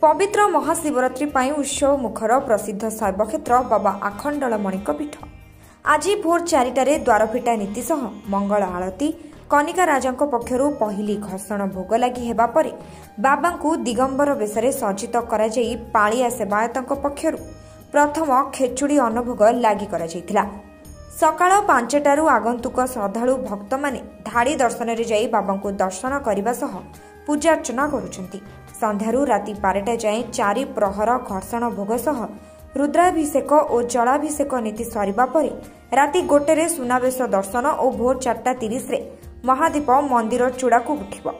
पवित्र महाशिवरात्रि पाई उत्सव मुखर प्रसिद्ध शैवक्षेत्र बाबा आखंडलमणिक पीठ आज भोर 4टारे द्वारफिटा नीति सह मंगल आलती कनिका राजा पक्षर पहली घर्षण भोग लगी हेबा परे बाबा को दिगंबर बेशरे सज्जित करा जाई पालिया सेवायतों पक्षर प्रथम खेचुड़ी अन्नभोग लगी करा जायतिला। सकाळ 5टारू आगंतुक श्रद्धालु भक्त माने धाड़ी दर्शन रे जाई बाबा को दर्शन करने सह पूजा अर्चना करुछंती। संध्यारू राति 12टा जाए 4 प्रहर घर्षण भोग सह रुद्राभिषेक और जलाभिषेक नीति सरिबा परे राति 1 सुनावेश दर्शन और भोर 4:30 रे महादीप मंदिर चूड़ा को उठिब।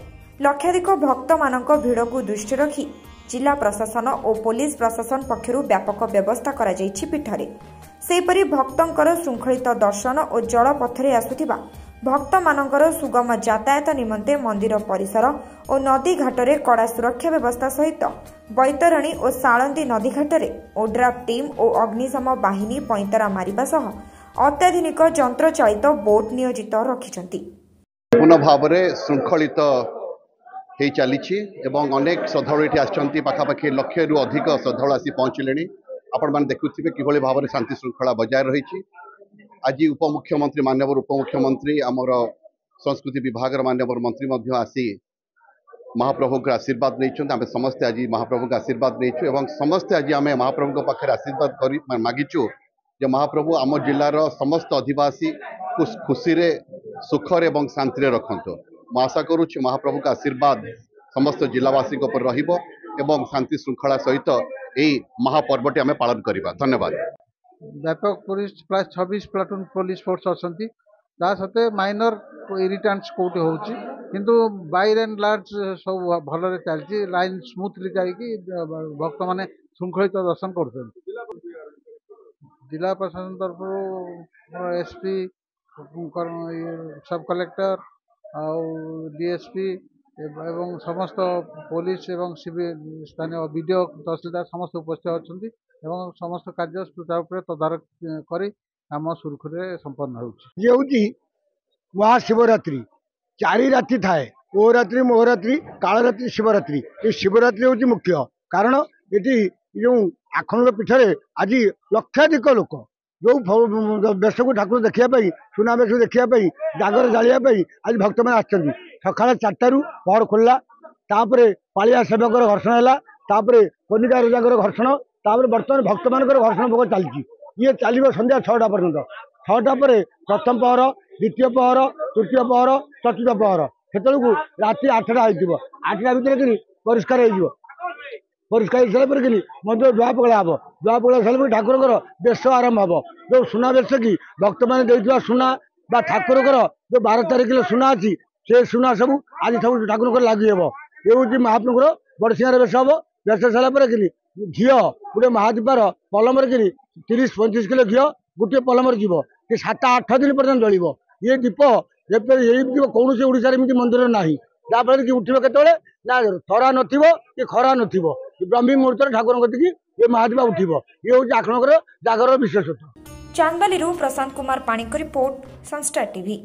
लक्षाधिक भक्त मानक भिड़ को दृष्टि रखी जिला प्रशासन और पुलिस प्रशासन पक्षर व्यापक व्यवस्था करा जायछि। पीठरे सेपरि भक्तंकर श्रृंखलित दर्शन और जल पथरे आसुथिबा भक्त मानकर सुगम यातायात निमंते मंदिर परिसर और नदी घाटरे कड़ा सुरक्षा व्यवस्था सहित बैतरणी और साळंदी नदी घाटरे ओड्राफ टीम और अग्निशम बाहिनी पैंतरा मारिबा सह अत्याधुनिक यंत्र चालित बोट नियोजित रखिछंती। पूर्ण भाव में श्रृंखलित हो चली अनेक श्रद्धालु ये आसछंती पाखापाखि लक्षे रु अधिक श्रद्धालु आसी पहुँचले। आपण मैंने देखुथिबे किभଳି भाव में शांति श्रृंखला बजाय रही। आज उपमुख्यमंत्री माननीय उपमुख्यमंत्री आमर संस्कृति विभाग माननीय मंत्री आसी महाप्रभु का आशीर्वाद नहीं आम समस्ते आज महाप्रभु का आशीर्वाद नहीं समस्ते आज आम महाप्रभु पाखे आशीर्वाद कर मागिचु जे महाप्रभु आम जिलार समस्त अधिवासी खुशी रे सुखरे और शांति रखत। आशा करुच्ची महाप्रभु का आशीर्वाद समस्त जिलावासी रहिबो एवं शांति श्रृंखला सहित यही महापर्वटी आम पालन करवा। धन्यवाद। व्यापक police plus 26 platoon police force अच्छी सत्वे माइनर इरिटेंट्स कौटी होची किंतु बाय एंड लार्ज सब भल चलती लाइन स्मूथली जाकि भक्त माने श्रृंखलित दर्शन कर। जिला प्रशासन तरफ एसपी सब कलेक्टर डीएसपी एवं समस्त पुलिस एवं सिविल स्थानीय विडीओ तहसीलदार समस्त उपस्थित अच्छी एवं समस्त कार्य सुचारू तदारख कर आम सुरखुरी संपन्न होउची। महाशिवरात्रि 4 राति थाए ओरात्रि मोहरात्रि कालरात्रि शिवरात्रि। ये शिवरात्रि हूँ मुख्य कारण ये जो आखंड पीठ आज लक्षाधिक लोक जो बेश को ठाकुर देखापी सुनावेश देखापी जागर जालियापी आज भक्त मैंने आसछंती। सकाळ 4टारू पहर खोलला पालिया सेवकर घर्षण है कनिका राजा घर्षण बर्तमान भक्त मान घर्षण भोग चलती। ये चलो संध्या 6टा पर्यंत 6टा पर प्रथम पहर द्वितीय पहर तृतीय पहर चतुर्थ पहर से राति 8टा हो 8टा भितर परिष्कार हो परिष्कार सारापर मंदिर दुआ पकड़ा हम दुआ पकड़ा सारा ठाकुर बेश आरंभ हम जो सुनावेश कि भक्त मैंने सुना ठाकुर जो 12 तारिख सुना अच्छी से सुना सब आज सब ठाकुर लगी हे ये हूँ महाप्रभुर बड़सिंगार बेश हम बेश सारापर घी गोटे महादीपार पलमर 30-35 किलो घी गोटे पलमर जीव 7-8 दिन पर्यटन जलिब। ये दीप कौन से ओडिशा मंदिर ना जहाँफल कि उठे केतले ना थरा कि खरा ब्रह्मी मुहूर्त ठाकुर कति ये महादीपा उठिब। ये हूँ आखणकर जागर विशेषत्व। चांदबाली प्रशांत कुमार पाणी रिपोर्ट संस्टार टीवी।